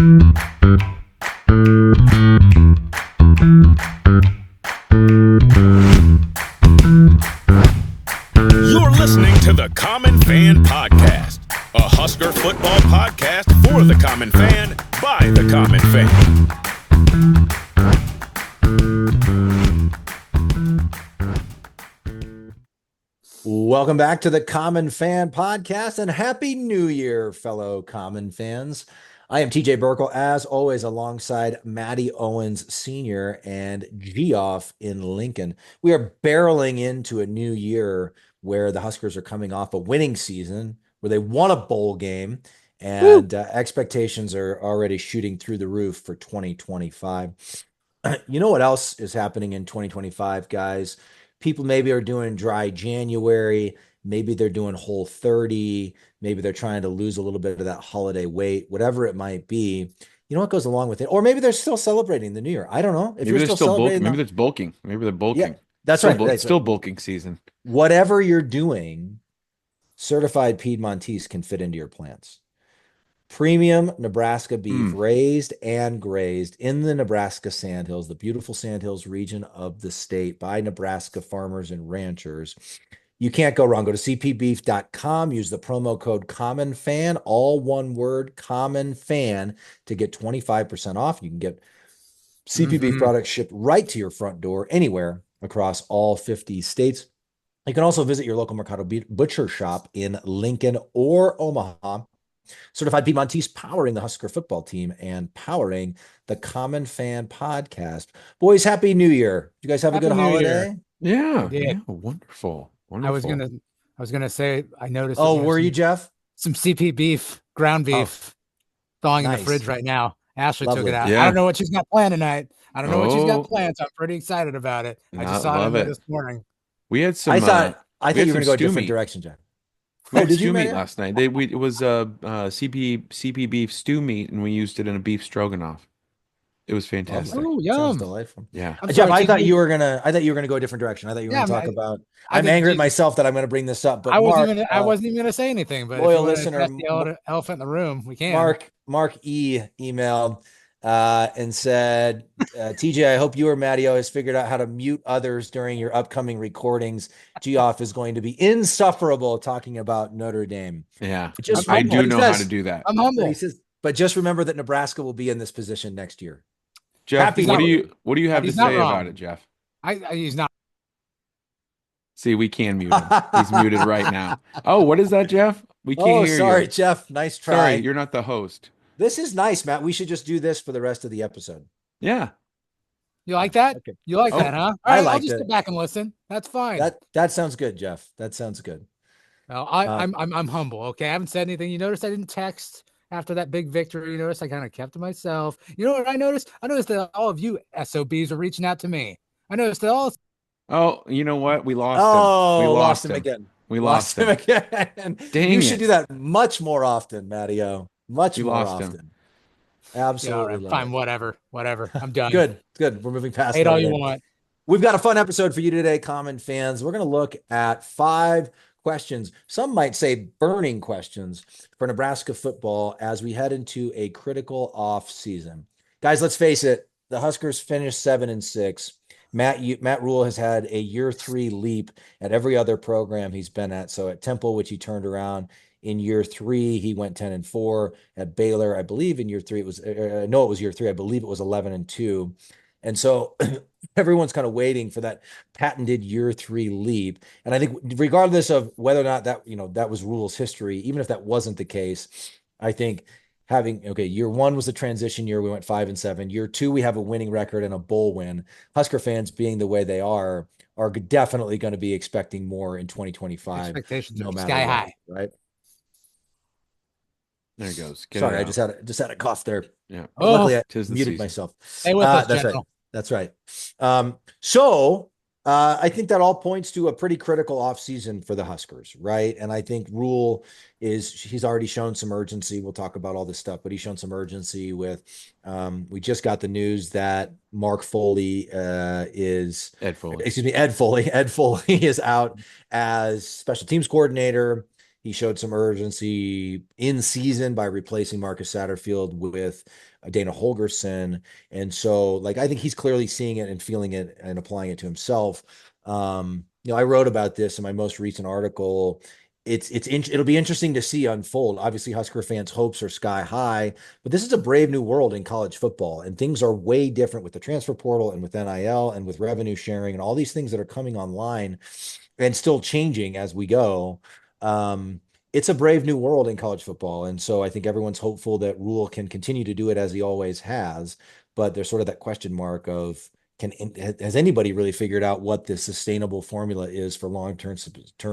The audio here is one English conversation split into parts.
You're listening to the Common Fan Podcast, a Husker football podcast for the common fan, by the common fan. Welcome back to the Common Fan Podcast, and Happy New Year, fellow Common fans. I am TJ Burkle, as always, alongside Matty Owens Sr. and Geoff in Lincoln. We are barreling into a new year where the Huskers are coming off a winning season, where they won a bowl game, and expectations are already shooting through the roof for 2025. You know what else is happening in 2025, guys? People maybe are doing dry January, maybe they're doing Whole 30, maybe they're trying to lose a little bit of that holiday weight, whatever it might be. You know what goes along with it? Or maybe they're still celebrating the new year. I don't know. If maybe you're they're still celebrating, maybe it's bulking. Maybe they're bulking. Yeah, that's still right. It's still bulking season. Whatever you're doing, certified Piedmontese can fit into your plans. Premium Nebraska beef, raised and grazed in the Nebraska Sandhills, the beautiful Sandhills region of the state, by Nebraska farmers and ranchers. You can't go wrong. Go to cpbeef.com, use the promo code COMMONFAN, all one word, COMMONFAN, to get 25% off. You can get CP beef products shipped right to your front door anywhere across all 50 states. You can also visit your local Mercado Butcher shop in Lincoln or Omaha. Certified Piedmontese, powering the Husker football team and powering the Common Fan Podcast. Boys, Happy New Year. You guys have a good holiday? Yeah, wonderful. I was gonna say, I noticed. Oh, were you, Jeff? Some CP beef, ground beef, thawing in the fridge right now. Ashley took it out. Yeah. I don't know what she's got planned tonight. I don't know what she's got planned, so I'm pretty excited about it. I just saw it this morning. We had some. I thought you were going to go a different meat. Direction, Jeff. We had stew meat last night. It was CP beef stew meat, and we used it in a beef stroganoff. It was fantastic. Oh, yum! Sounds delightful. Yeah, Jeff, I thought you were gonna go a different direction. I thought you were going to talk about. I'm angry at myself that I'm going to bring this up, but I wasn't even going to say anything. But loyal listener, the elephant in the room, we can. Mark E emailed and said, TJ, I hope you or Matteo has figured out how to mute others during your upcoming recordings. Geoff is going to be insufferable talking about Notre Dame. Yeah, I do know how to do that. I'm humble. He says, but just remember that Nebraska will be in this position next year. Jeff, what do you have to say about it, Jeff? He's not. See, we can mute him. He's muted right now. Oh, what is that, Jeff? We can't hear you. Sorry, Jeff. Nice try. Sorry, you're not the host. This is nice, Matt. We should just do this for the rest of the episode. Yeah. You like that? Okay. You like that, huh? I like it. I'll just sit back and listen. That's fine. That sounds good, Jeff. That sounds good. Well, I'm humble. Okay, I haven't said anything. You notice I didn't text after that big victory. You notice I kind of kept to myself. You know what I noticed? I noticed that all of you SOBs are reaching out to me. I noticed that all. Oh, you know what? We lost him. We lost him again. We lost him again. Dang you it. should do that much more often, Matteo. Much more often. Him. Absolutely. Yeah, fine. Whatever. I'm done. Good. We're moving past. Hate all you want. We've got a fun episode for you today, Common fans. We're going to look at 5 questions. Some might say burning questions for Nebraska football as we head into a critical off season. Guys, let's face it. The Huskers finished 7-6. Matt Rhule has had a year 3 leap at every other program he's been at. So at Temple, which he turned around in year 3, he went 10-4. At Baylor, I believe in year 3 it was it was year 3. I believe it was 11-2. And so everyone's kind of waiting for that patented year 3 leap. And I think regardless of whether or not that was Rhule's history, even if that wasn't the case, I think year 1 was the transition year. We went 5-7. Year 2, we have a winning record and a bowl win. Husker fans, being the way they are definitely going to be expecting more in 2025. Expectations are sky high, right? There he goes. Sorry, I just had a cough there. Yeah. Luckily, I muted myself. Stay with us, that's General. right. That's right. So I think that all points to a pretty critical offseason for the Huskers, right? And I think Rhule he's already shown some urgency. We'll talk about all this stuff, but he's shown some urgency with, we just got the news that Ed Foley is out as special teams coordinator. He showed some urgency in season by replacing Marcus Satterfield with Dana Holgerson. And so, like, I think he's clearly seeing it and feeling it and applying it to himself. I wrote about this in my most recent article. It'll be interesting to see unfold. Obviously, Husker fans' hopes are sky high, but this is a brave new world in college football, and things are way different with the transfer portal and with NIL and with revenue sharing and all these things that are coming online and still changing as we go. It's a brave new world in college football. And so I think everyone's hopeful that Rhule can continue to do it as he always has. But there's sort of that question mark of has anybody really figured out what the sustainable formula is for long-term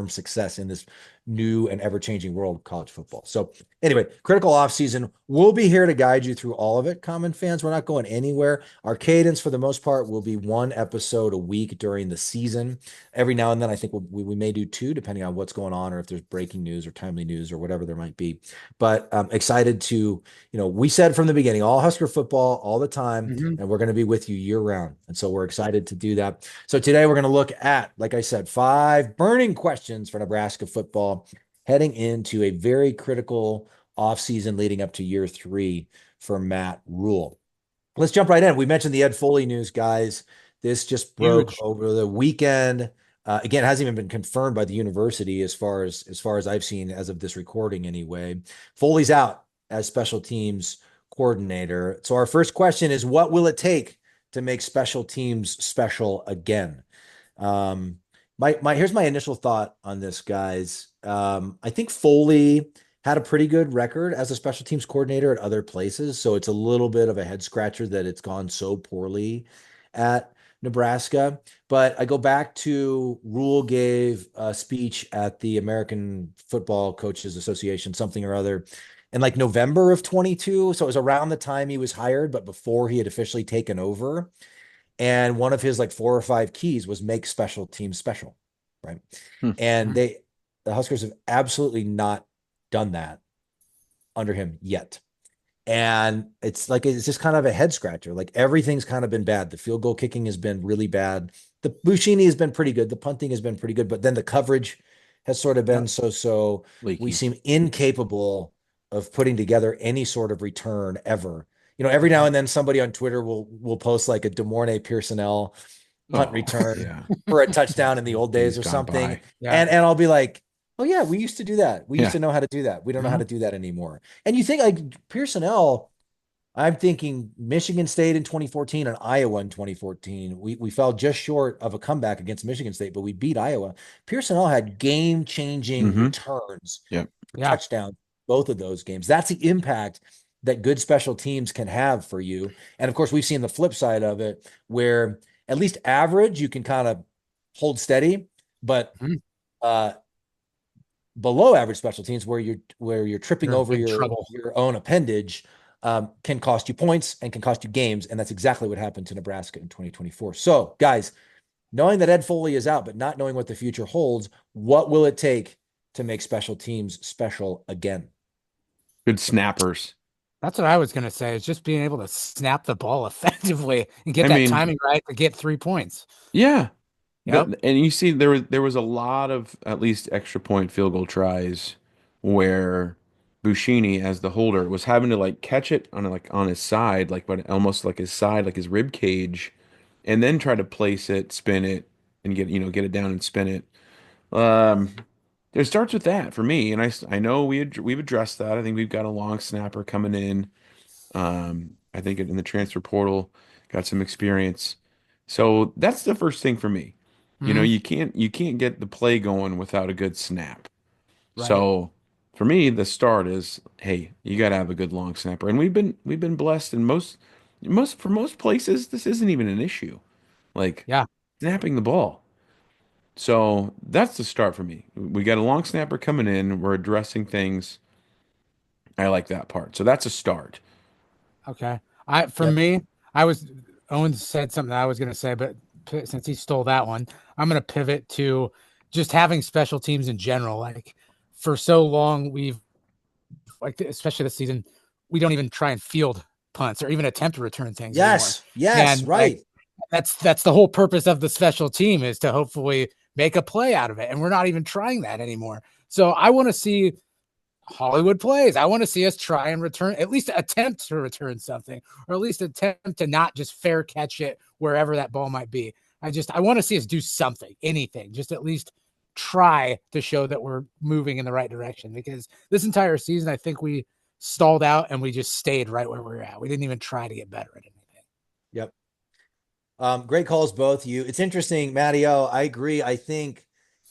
success in this new and ever-changing world of college football? So anyway, critical offseason. We'll be here to guide you through all of it, Common fans. We're not going anywhere. Our cadence, for the most part, will be one episode a week during the season. Every now and then, I think we may do two, depending on what's going on or if there's breaking news or timely news or whatever there might be. But I'm excited to, we said from the beginning, all Husker football all the time, and we're going to be with you year round. And so we're excited to do that. So today we're going to look at, like I said, 5 burning questions for Nebraska football heading into a very critical offseason leading up to year 3 for Matt Rhule. Let's jump right in. We mentioned the Ed Foley news, guys. This just broke over the weekend. Again, it hasn't even been confirmed by the university as far as I've seen as of this recording anyway. Foley's out as special teams coordinator. So our first question is, what will it take to make special teams special again? Here's my initial thought on this, guys. I think Foley had a pretty good record as a special teams coordinator at other places. So it's a little bit of a head scratcher that it's gone so poorly at Nebraska. But I go back to Rhule gave a speech at the American Football Coaches Association, something or other, in like November of 22. So it was around the time he was hired, but before he had officially taken over. And one of his like 4 or 5 keys was make special teams special, right? And the Huskers have absolutely not done that under him yet. And it's just kind of a head scratcher. Like everything's kind of been bad. The field goal kicking has been really bad. The Buschini has been pretty good. The punting has been pretty good, but then the coverage has sort of been so leaky. We seem incapable of putting together any sort of return ever. Every now and then somebody on Twitter will post like a DeMornay Pearsonell punt return for a touchdown in the old days or something. And I'll be like, oh yeah, we used to do that. We used to know how to do that. We don't know how to do that anymore. And you think like Pearsonell, I'm thinking Michigan State in 2014 and Iowa in 2014. We fell just short of a comeback against Michigan State, but we beat Iowa. Pearsonell had game-changing returns, touchdowns, both of those games. That's the impact that good special teams can have for you. And of course, we've seen the flip side of it where at least average, you can kind of hold steady, but below average special teams where you're tripping over your own appendage can cost you points and can cost you games. And that's exactly what happened to Nebraska in 2024. So guys, knowing that Ed Foley is out, but not knowing what the future holds, what will it take to make special teams special again? Good snappers. That's what I was going to say, is just being able to snap the ball effectively and get timing right to get 3 points. Yeah. Yep. And you see there was a lot of at least extra point field goal tries where Buschini, as the holder, was having to like catch it on his side, but almost like his side, like his rib cage, and then try to place it, spin it, and get it down and spin it. It starts with that for me, and I know we've addressed that. I think we've got a long snapper coming in. I think in the transfer portal, got some experience. So that's the first thing for me. You can't get the play going without a good snap. Right. So for me, the start is, hey, you got to have a good long snapper, and we've been blessed in most places. This isn't even an issue, snapping the ball. So that's the start for me. We got a long snapper coming in. We're addressing things. I like that part. So that's a start. Okay. Me, Owen said something that I was going to say, but since he stole that one, I'm going to pivot to just having special teams in general. Like for so long, especially this season, we don't even try and field punts or even attempt to return things. Yes. Anymore. Yes. And right. That's the whole purpose of the special team, is to hopefully make a play out of it. And we're not even trying that anymore. So I want to see Hollywood plays. I want to see us try and return, at least attempt to return something, or at least attempt to not just fair catch it wherever that ball might be. I want to see us do something, anything, just at least try to show that we're moving in the right direction, because this entire season, I think we stalled out and we just stayed right where we were at. We didn't even try to get better at anything. Yep. Great calls, both you. It's interesting, Matteo. I agree. I think,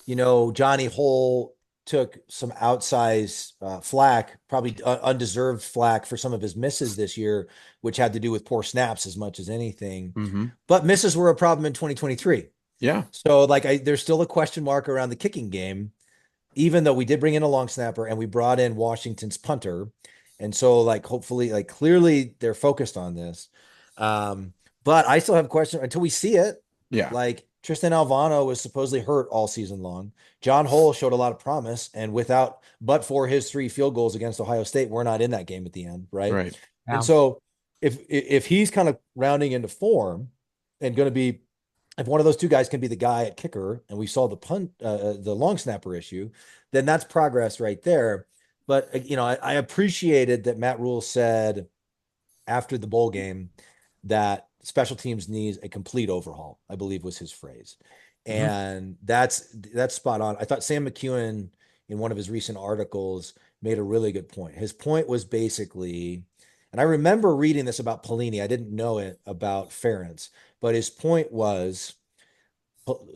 Johnny Hull took some outsized flack, probably undeserved flack for some of his misses this year, which had to do with poor snaps as much as anything. Mm-hmm. But misses were a problem in 2023. Yeah. So there's still a question mark around the kicking game, even though we did bring in a long snapper and we brought in Washington's punter. And so hopefully, clearly they're focused on this. But I still have questions until we see it. Yeah. Tristan Alvano was supposedly hurt all season long. John Hull showed a lot of promise, and but for his 3 field goals against Ohio State, we're not in that game at the end, right? Right. Yeah. And so if he's kind of rounding into form and going to be, if one of those 2 guys can be the guy at kicker, and we saw the long snapper issue, then that's progress right there. But I appreciated that Matt Rhule said after the bowl game that special teams needs a complete overhaul, I believe was his phrase. Mm-hmm. And that's spot on. I thought Sam McEwen in one of his recent articles made a really good point. His point was basically, and I remember reading this about Pelini, I didn't know it about Ferentz, but his point was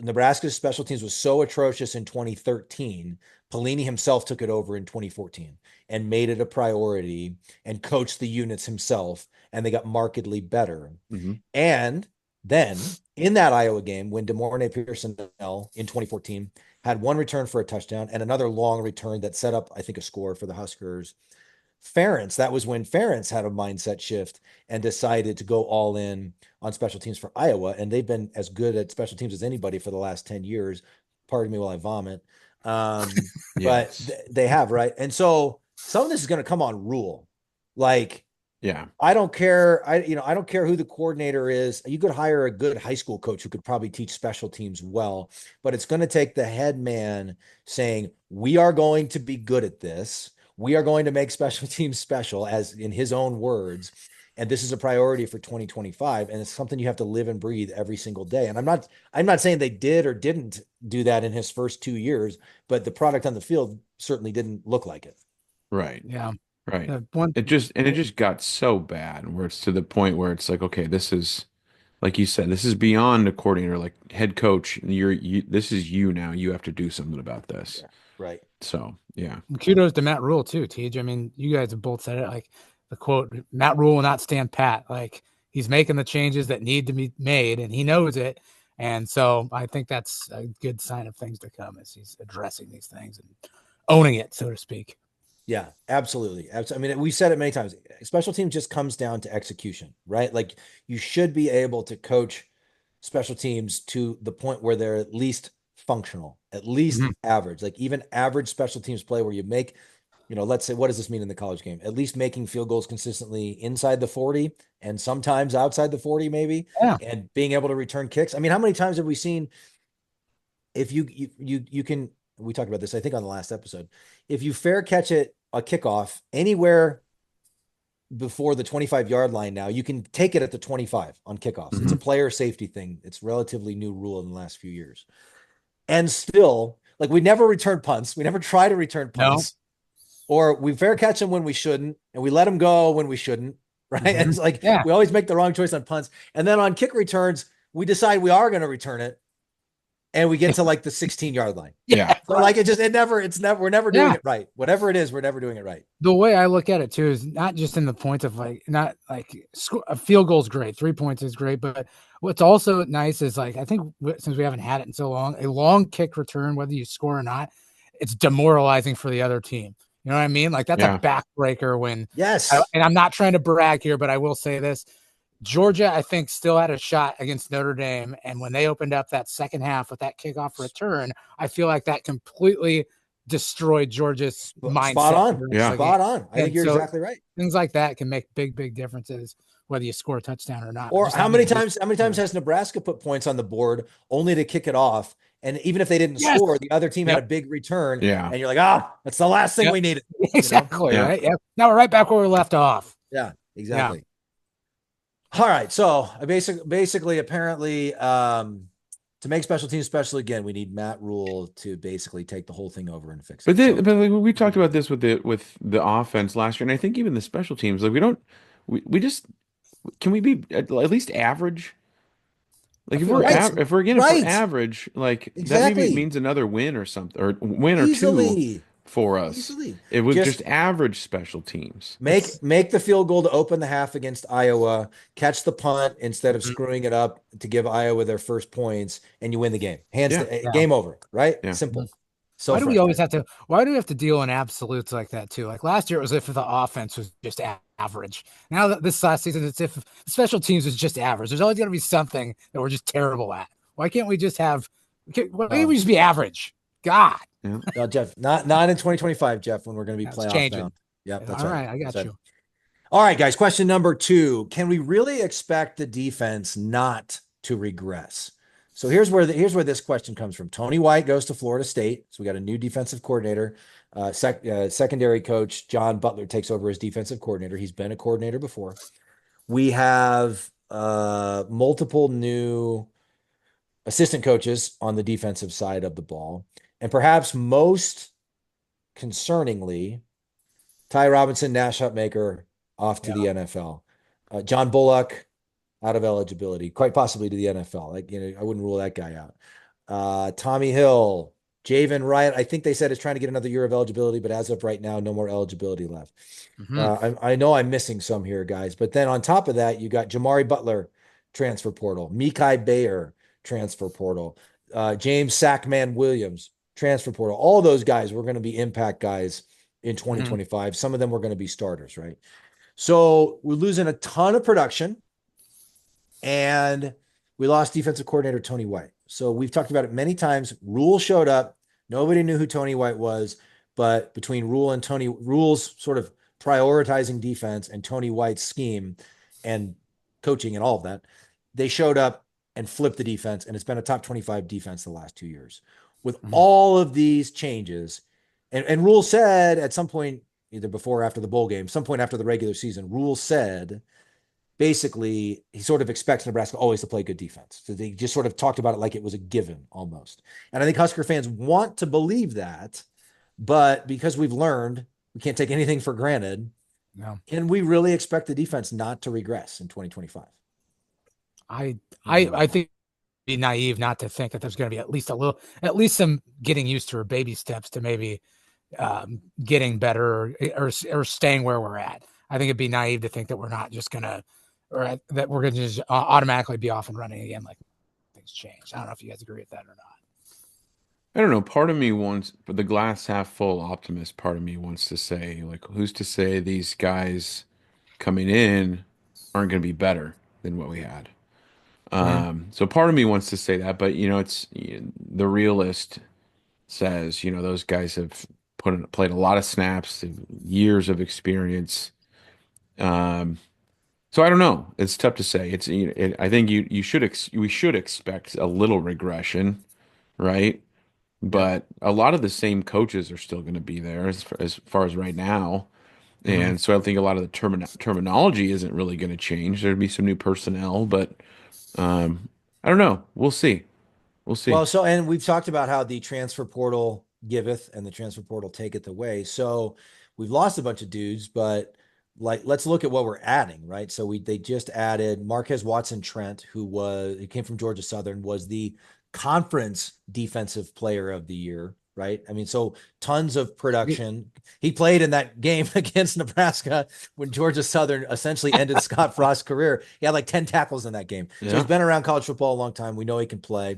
Nebraska's special teams was so atrocious in 2013, Pelini himself took it over in 2014 and made it a priority and coached the units himself, and they got markedly better. Mm-hmm. And then in that Iowa game, when DeMornay Pearson-L in 2014 had 1 return for a touchdown and another long return that set up, I think, a score for the Huskers, that was when Ferentz had a mindset shift and decided to go all in on special teams for Iowa. And they've been as good at special teams as anybody for the last 10 years. Pardon me while I vomit. Yes. But they have, right? And so some of this is going to come on Rhule. Yeah. I don't care. I don't care who the coordinator is. You could hire a good high school coach who could probably teach special teams well, but it's going to take the head man saying, we are going to be good at this. We are going to make special teams special, as in his own words. And this is a priority for 2025. And it's something you have to live and breathe every single day. And I'm not saying they did or didn't do that in his first 2 years, but the product on the field certainly didn't look like it. Right. Yeah. Right. It just got so bad where it's to the point where it's like, okay, this is, like you said, this is beyond a coordinator, like head coach. This is you now. You have to do something about this. Yeah, right. So, yeah. And kudos to Matt Rhule too, Tej. I mean, you guys have both said it. The quote, Matt Rhule will not stand pat. He's making the changes that need to be made, and he knows it. And so I think that's a good sign of things to come as he's addressing these things and owning it, so to speak. Yeah, absolutely. I mean, we said it many times. Special teams just comes down to execution, right? You should be able to coach special teams to the point where they're at least functional, at least average, even average special teams play where you make, let's say, what does this mean in the college game? At least making field goals consistently inside the 40 and sometimes outside the 40, maybe, and being able to return kicks. I mean, how many times have we seen, if you can, we talked about this, I think, on the last episode, if you fair catch a kickoff anywhere before the 25-yard line, now you can take it at the 25 on kickoffs. It's a player safety thing. It's relatively new rule in the last few years. And still, we never return punts. We never try to return punts. No. Or we fair catch them when we shouldn't, and we let them go when we shouldn't, right? And it's we always make the wrong choice on punts. And then on kick returns, we decide we are going to return it, and we get to the 16-yard line. Yeah. So we're never doing it right. Whatever it is, we're never doing it right. The way I look at it too is not just in the points of a field goal is great. 3 points is great. But what's also nice is I think since we haven't had it in so long, a long kick return, whether you score or not, it's demoralizing for the other team. You know what I mean? That's a backbreaker when, and I'm not trying to brag here, but I will say this. Georgia, I think, still had a shot against Notre Dame. And when they opened up that second half with that kickoff return, I feel like that completely destroyed Georgia's mindset. Spot on. Yeah. Spot on. I think you're exactly right. Things like that can make big, big differences, whether you score a touchdown or not. Or how many times has Nebraska put points on the board only to kick it off And even if they didn't Yes. score, the other team had a Yep. big return. Yeah. And you're like, that's the last thing Yep. we needed. Exactly. Yeah. Right. Yep. Now we're right back where we left off. Yeah, exactly. All right. So basically, apparently, to make special teams special again, we need Matt Rhule to basically take the whole thing over and fix it. But like, we talked about this with the offense last year, and I think even the special teams, like we just can we be at least average? Like if we're average, like that maybe means another win or something, or win or two for us. Easily. It was just average special teams. Make the field goal to open the half against Iowa, catch the punt instead of screwing it up to give Iowa their first points, and you win the game. Game over, right? Yeah. Simple. So why do we always have to? Why do we have to deal in absolutes like that too? Like last year, it was if the offense was just average. Now that this last season, it's if special teams was just average. There's always going to be something that we're just terrible at. Why can't we just have? Why can't we just be average? God. Yeah. No, Jeff, not in 2025, Jeff, when we're going to be playoff bound. Yep, that's all right. I got you. All right, guys. Question number 2: can we really expect the defense not to regress? So here's where this question comes from. Tony White goes to Florida State. So we got a new defensive coordinator. Secondary coach John Butler takes over as defensive coordinator. He's been a coordinator before. We have multiple new assistant coaches on the defensive side of the ball. And perhaps most concerningly, Ty Robinson, Nash Hutmaker off to the NFL. John Bullock out of eligibility, quite possibly to the NFL. Like, I wouldn't rule that guy out. Tommy Hill, Javen Wright, I think they said is trying to get another year of eligibility, but as of right now, no more eligibility left. I know I'm missing some here, guys. But then on top of that, you got Jamari Butler, transfer portal. Mekhi Bayer, transfer portal. James Sackman Williams, transfer portal. All those guys were going to be impact guys in 2025. Some of them were going to be starters, right? So we're losing a ton of production, and we lost defensive coordinator Tony White. So we've talked about it many times. Rhule showed up. Nobody knew who Tony White was, but between Rhule's sort of prioritizing defense and Tony White's scheme and coaching and all of that, they showed up and flipped the defense, and it's been a top 25 defense the last 2 years. With all of these changes, and Rhule said at some point, either before or after the bowl game, some point after the regular season, Rhule said basically he sort of expects Nebraska always to play good defense. So they just sort of talked about it like it was a given almost. And I think Husker fans want to believe that, but because we've learned we can't take anything for granted, can we really expect the defense not to regress in 2025? I think it'd be naive not to think that there's going to be at least some getting used to or baby steps to maybe getting better or staying where we're at. I think it'd be naive to think that we're not just going to, or that we're going to just automatically be off and running again like things change. I don't know if you guys agree with that or not. I don't know. Part of me wants, but the glass half full optimist part of me wants to say, like, who's to say these guys coming in aren't going to be better than what we had? So part of me wants to say that, but it's the realist says, those guys have played a lot of snaps, years of experience. So I don't know. It's tough to say. I think we should expect a little regression, right? But a lot of the same coaches are still going to be there as far as right now. And so I think a lot of the terminology isn't really going to change. There'd be some new personnel, but I don't know. We'll see. Well, and we've talked about how the transfer portal giveth and the transfer portal taketh away. So we've lost a bunch of dudes, but let's look at what we're adding, right? So they just added Marquez Watson Trent, who came from Georgia Southern, was the conference defensive player of the year, right? I mean, so tons of production. He played in that game against Nebraska when Georgia Southern essentially ended Scott Frost's career. He had like 10 tackles in that game. So he's been around college football a long time. We know he can play.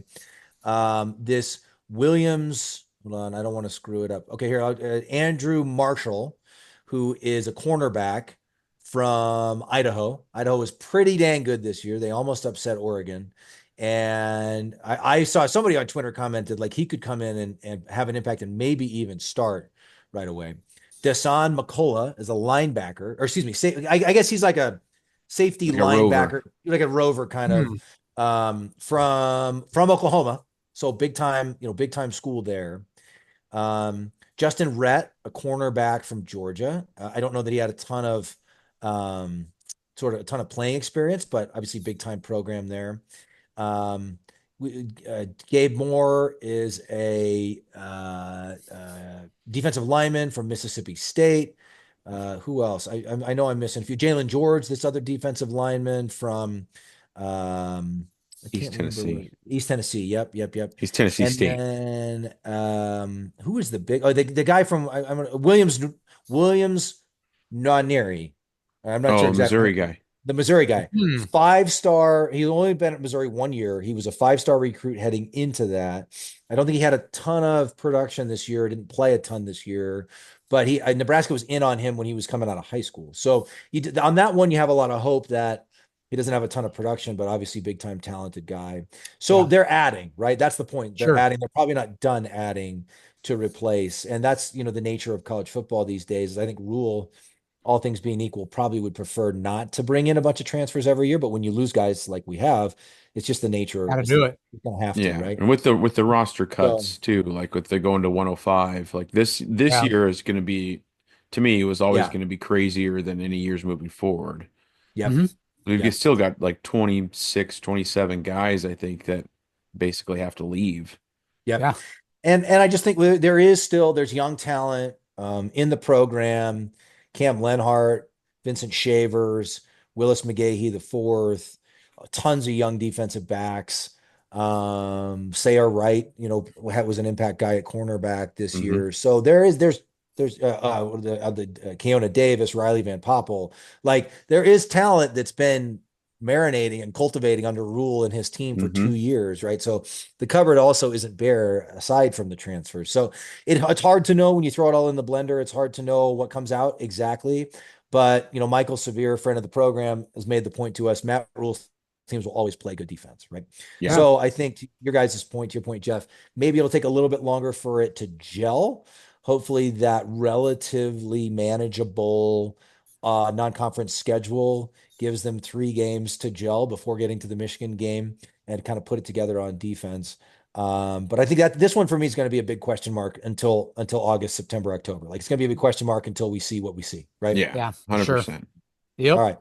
This Williams, hold on, I don't want to screw it up. Okay, here, Andrew Marshall, who is a cornerback from Idaho. Idaho was pretty dang good this year. They almost upset Oregon. And I saw somebody on Twitter commented like he could come in and have an impact and maybe even start right away. Desan McCullough is a linebacker, or excuse me, I guess he's like a safety linebacker, like a rover kind of from Oklahoma. So big time, big time school there. Justin Rhett, a cornerback from Georgia. I don't know that he had a ton of playing experience, but obviously big time program there. Um, Gabe Moore is a defensive lineman from Mississippi State. Who else? I know I'm missing a few. Jalen George, this other defensive lineman from I East can't remember Tennessee. East Tennessee. Yep. He's Tennessee And State. then who is the big? Oh, the guy from Williams Nwaneri. I'm not sure Oh, exactly. Missouri guy. The Missouri guy. Hmm. 5-star. He's only been at Missouri 1 year. He was a 5-star recruit heading into that. I don't think he had a ton of production this year. Didn't play a ton this year, but Nebraska was in on him when he was coming out of high school. So on that one, you have a lot of hope that he doesn't have a ton of production, but obviously big time talented guy. So they're adding, right? That's the point. They're adding. They're probably not done adding to replace. And that's, the nature of college football these days. I think Rhule, all things being equal, probably would prefer not to bring in a bunch of transfers every year. But when you lose guys like we have, it's just the nature. Gotta do it. You're gonna have to, right? And with the roster cuts too, like with the going to 105, like this year is going to be, to me, it was always going to be crazier than any years moving forward. Yep. Mhm. We've still got like 26, 27 guys, I think, that basically have to leave. Yep. Yeah. And I just think there's young talent in the program. Cam Lenhart, Vincent Shavers, Willis McGahee the fourth, tons of young defensive backs. Sayre Wright, was an impact guy at cornerback this year. So there's Keona Davis, Riley Van Poppel. Like there is talent that's been marinating and cultivating under Rhule and his team for 2 years, right? So the cupboard also isn't bare aside from the transfers. So it's hard to know when you throw it all in the blender. It's hard to know what comes out exactly. But Michael Severe, friend of the program, has made the point to us: Matt Rhule teams will always play good defense, right? Yeah. So I think to your point, Jeff, maybe it'll take a little bit longer for it to gel. Hopefully that relatively manageable non-conference schedule gives them 3 games to gel before getting to the Michigan game and kind of put it together on defense. But I think that this one for me is going to be a big question mark until August, September, October. Like it's going to be a big question mark until we see what we see, right? Yeah, 100%. sure. Yep. All right.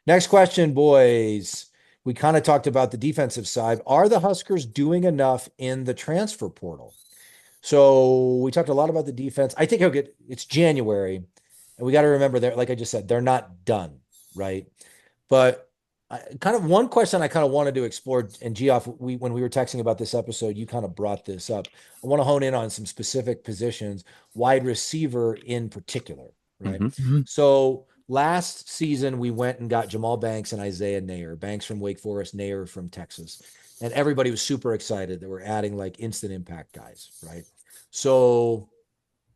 Next question, boys. We kind of talked about the defensive side. Are the Huskers doing enough in the transfer portal? So we talked a lot about the defense. I think it's January, and we got to remember that, like I just said, they're not done, right? But kind of one question I kind of wanted to explore, and Geoff, when we were texting about this episode, you kind of brought this up. I want to hone in on some specific positions, wide receiver in particular, right? So last season, we went and got Jamal Banks and Isaiah Nayer. Banks from Wake Forest, Nayer from Texas. And everybody was super excited that we're adding like instant impact guys, right? So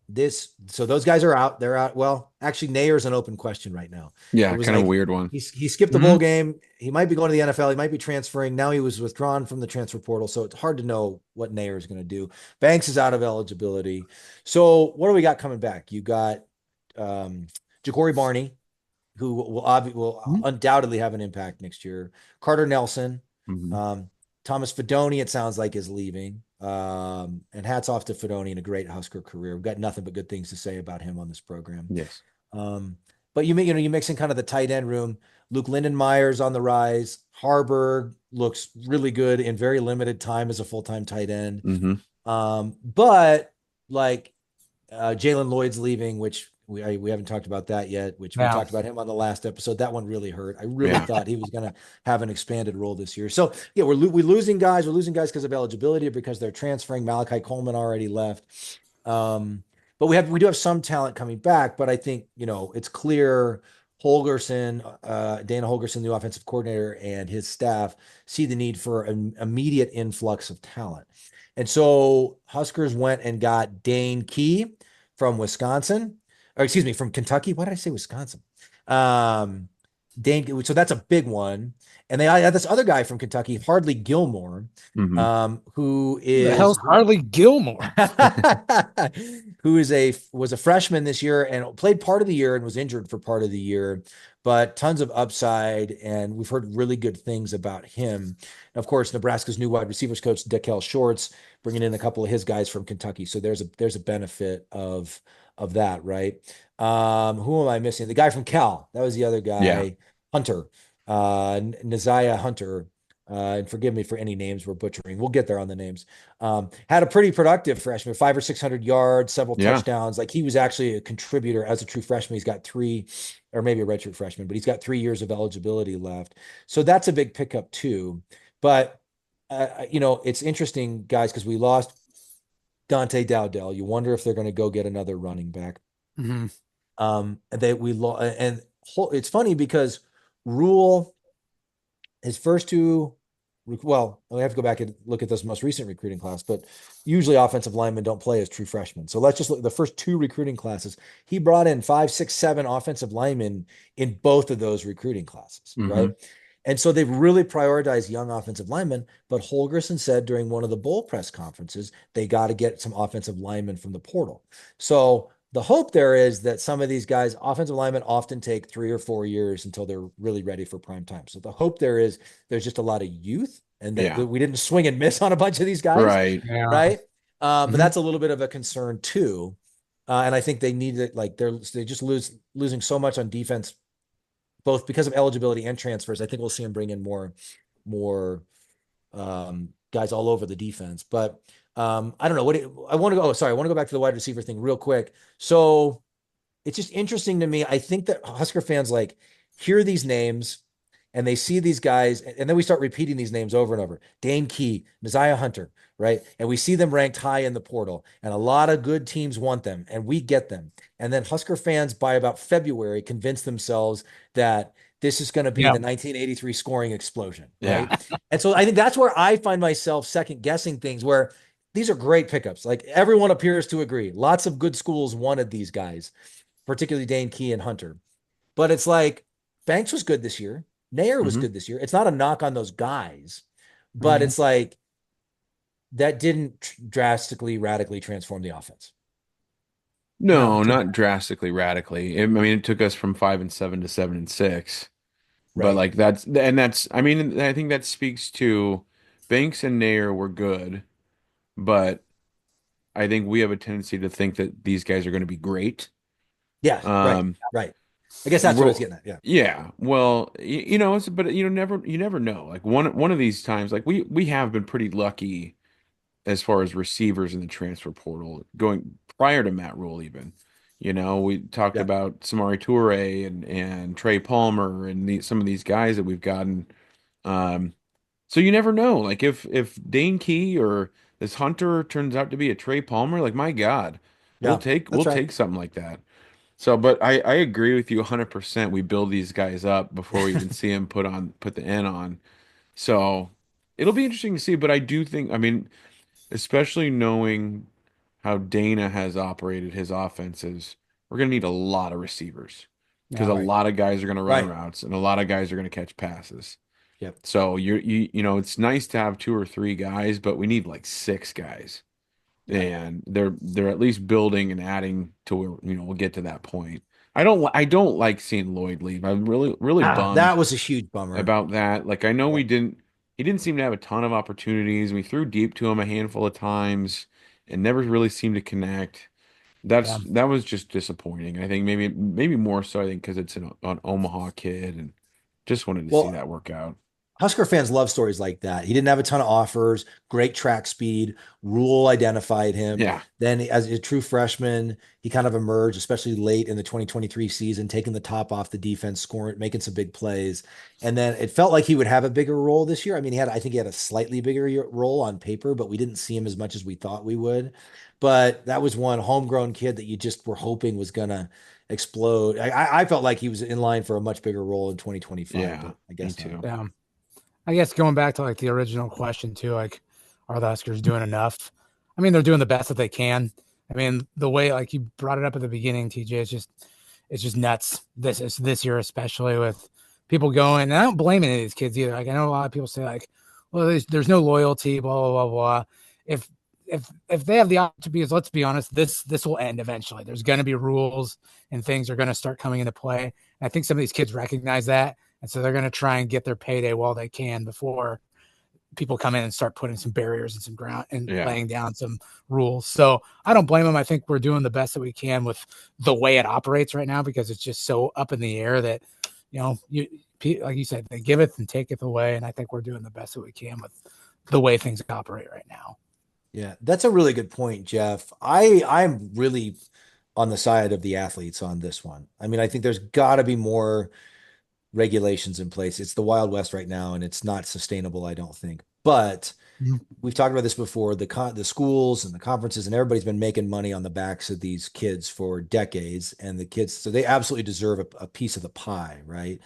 those guys are out. They're out. Well, actually, Nayer's an open question right now. Yeah, kind of a weird one. He skipped the bowl game. He might be going to the NFL. He might be transferring. Now he was withdrawn from the transfer portal, so it's hard to know what Nayer is going to do. Banks is out of eligibility. So what do we got coming back? You got Ja'Cory Barney, who will undoubtedly have an impact next year. Carter Nelson, Thomas Fidone, it sounds like, is leaving. And hats off to Fidone and a great Husker career. We've got nothing but good things to say about him on this program. Yes. But you mix in kind of the tight end room. Luke Lindenmeyer's on the rise. Harburg looks really good in very limited time as a full-time tight end. But like Jalen Lloyd's leaving, which we haven't talked about that yet, which we talked about him on the last episode. That one really hurt. I really thought he was going to have an expanded role this year. So yeah, we're losing guys. We're losing guys because of eligibility or because they're transferring. Malachi Coleman already left. But we do have some talent coming back, but I think, it's clear Holgerson, Dana Holgerson, the offensive coordinator, and his staff see the need for an immediate influx of talent. And so Huskers went and got Dane Key from from Kentucky. Why did I say Wisconsin? Dane, so that's a big one. And they had this other guy from Kentucky, Hardly Gilmore, who is the hell's Hardly Gilmore, who was a freshman this year and played part of the year and was injured for part of the year, but tons of upside, and we've heard really good things about him. And of course, Nebraska's new wide receivers coach, Dakel Shorts, bringing in a couple of his guys from Kentucky. So there's a benefit of that, right? Who am I missing? The guy from Cal. That was the other Yeah. guy, Hunter, Neziah Hunter. And forgive me for any names we're butchering. We'll get there on the names. Had a pretty productive freshman, 500 or 600 yards, several touchdowns. Like he was actually a contributor as a true freshman. He's got 3, or maybe a redshirt freshman, but he's got 3 years of eligibility left. So that's a big pickup too. But it's interesting, guys, because we lost Dante Dowdell. You wonder if they're going to go get another running back. Mm-hmm. And it's funny because Rhule, his first 2, well, I have to go back and look at this most recent recruiting class, but usually offensive linemen don't play as true freshmen. So let's just look at the first 2 recruiting classes. He brought in 5, 6, 7 offensive linemen in both of those recruiting classes, right? And so they've really prioritized young offensive linemen. But Holgorsen said during one of the bowl press conferences, they got to get some offensive linemen from the portal. So the hope there is that some of these guys, offensive linemen, often take 3 or 4 years until they're really ready for prime time. So the hope there is there's just a lot of youth, and that we didn't swing and miss on a bunch of these guys, Right? Yeah. Right. But that's a little bit of a concern too. And I think they need it. Like they just losing so much on defense, both because of eligibility and transfers. I think we'll see them bring in more guys all over the defense. But I don't know I want to go. Oh, sorry. I want to go back to the wide receiver thing real quick. So it's just interesting to me. I think that Husker fans like hear these names and they see these guys, and then we start repeating these names over and over. Dane Key, Neziah Hunter, right? And we see them ranked high in the portal, and a lot of good teams want them, and we get them. And then Husker fans, by about February, convince themselves that this is going to be the 1983 scoring explosion, right? And so I think that's where I find myself second guessing things, where these are great pickups. Like everyone appears to agree. Lots of good schools wanted these guys, particularly Dane Key and Hunter. But it's like Banks was good this year. Nair was good this year. It's not a knock on those guys, but it's like that didn't drastically, radically transform the offense. No, not drastically, radically. I mean, it took us from 5-7 to 7-6. But like that's I mean, I think that speaks to Banks and Nair were good, but I think we have a tendency to think that these guys are going to be great. Yeah, right. I guess that's what I was getting at. Yeah. Yeah. Well, but you never know. Like one of these times, like we have been pretty lucky as far as receivers in the transfer portal going prior to Matt Rhule even. We talked about Samari Toure and Trey Palmer and some of these guys that we've gotten. So you never know. Like if Dane Key or this Hunter turns out to be a Trey Palmer, like my God, we'll take something like that. So, but I agree with you 100%. We build these guys up before we even see them put the N on. So it'll be interesting to see. But I do think, I mean, especially knowing how Dana has operated his offenses, we're going to need a lot of receivers because a lot of guys are going to run routes and a lot of guys are going to catch passes. Yep. So it's nice to have 2 or 3 guys, but we need like 6 guys. And they're at least building and adding to where we'll get to that point. I don't like seeing Lloyd leave. I'm really bummed. That was a huge bummer about that. Like I know he didn't seem to have a ton of opportunities. We threw deep to him a handful of times and never really seemed to connect. That was just disappointing. I think maybe more so. I think because it's an Omaha kid and just wanted to see that work out. Husker fans love stories like that. He didn't have a ton of offers, great track speed. Rhule identified him. Yeah. Then as a true freshman, he kind of emerged, especially late in the 2023 season, taking the top off the defense, scoring, making some big plays. And then it felt like he would have a bigger role this year. I mean, I think he had a slightly bigger role on paper, but we didn't see him as much as we thought we would. But that was one homegrown kid that you just were hoping was going to explode. I felt like he was in line for a much bigger role in 2025. Yeah, but I guess me too. Yeah. I guess going back to like the original question too, like, are the Huskers doing enough? I mean, they're doing the best that they can. I mean, the way like you brought it up at the beginning, TJ, it's just nuts. This year, especially with people going, and I don't blame any of these kids either. Like I know a lot of people say like, well, there's no loyalty, blah blah blah blah. If if they have the opportunities, let's be honest, this will end eventually. There's going to be rules and things are going to start coming into play. And I think some of these kids recognize that, and so they're going to try and get their payday while they can before people come in and start putting some barriers and some ground and laying down some rules. So I don't blame them. I think we're doing the best that we can with the way it operates right now, because it's just so up in the air that, like you said, they giveth and taketh away. And I think we're doing the best that we can with the way things operate right now. Yeah, that's a really good point, Jeff. I'm really on the side of the athletes on this one. I mean, I think there's got to be more regulations in place. It's the Wild West right now, and it's not sustainable, I don't think. But we've talked about this before. The schools and the conferences and everybody's been making money on the backs of these kids for decades, and the kids, so they absolutely deserve a piece of the pie, right?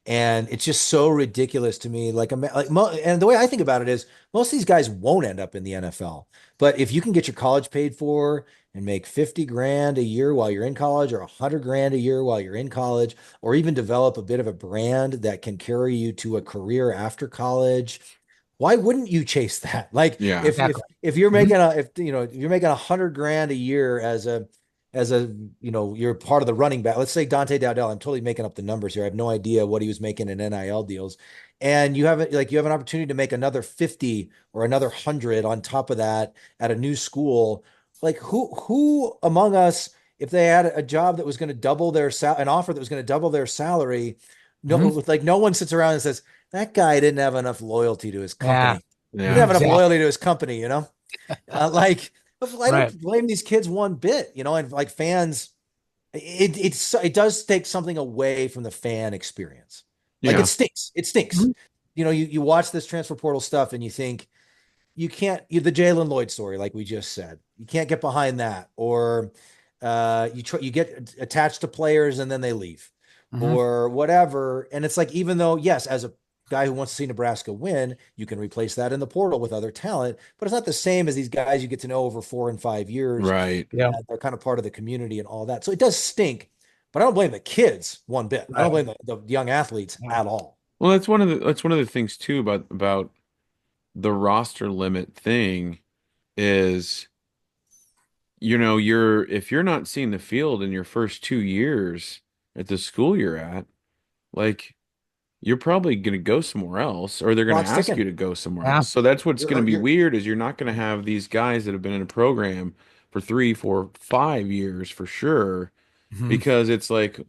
And it's just so ridiculous to me. And the way I think about it is most of these guys won't end up in the NFL. But if you can get your college paid for and make 50 grand a year while you're in college, or 100 grand a year while you're in college, or even develop a bit of a brand that can carry you to a career after college, why wouldn't you chase that? Like if you're making if you're making 100 grand a year as a you're part of the running back. Let's say Dante Dowdell. I'm totally making up the numbers here. I have no idea what he was making in NIL deals. And you have an opportunity to make another 50 or another 100 on top of that at a new school. Like who among us, if they had a job that was going to double their an offer that was going to double their salary, no one sits around and says, that guy didn't have enough loyalty to his company. He didn't have enough loyalty to his company, I don't blame these kids one bit, and like fans, it does take something away from the fan experience. Like it stinks. It stinks. Mm-hmm. You watch this transfer portal stuff and you think the Jalen Lloyd story, like we just said, you can't get behind that, or you get attached to players and then they leave, or whatever. And it's like, even though, yes, as a guy who wants to see Nebraska win, you can replace that in the portal with other talent, but it's not the same as these guys you get to know over 4 and 5 years. Right. Yeah. They're kind of part of the community and all that. So it does stink, but I don't blame the kids one bit. Right. I don't blame the young athletes at all. Well, that's one of the things too about the roster limit thing is, if you're not seeing the field in your first 2 years at the school you're at, like, you're probably going to go somewhere else, or they're going to ask you to go somewhere else. So that's what's going to be weird, is you're not going to have these guys that have been in a program for 3, 4, 5 years for sure, because it's like,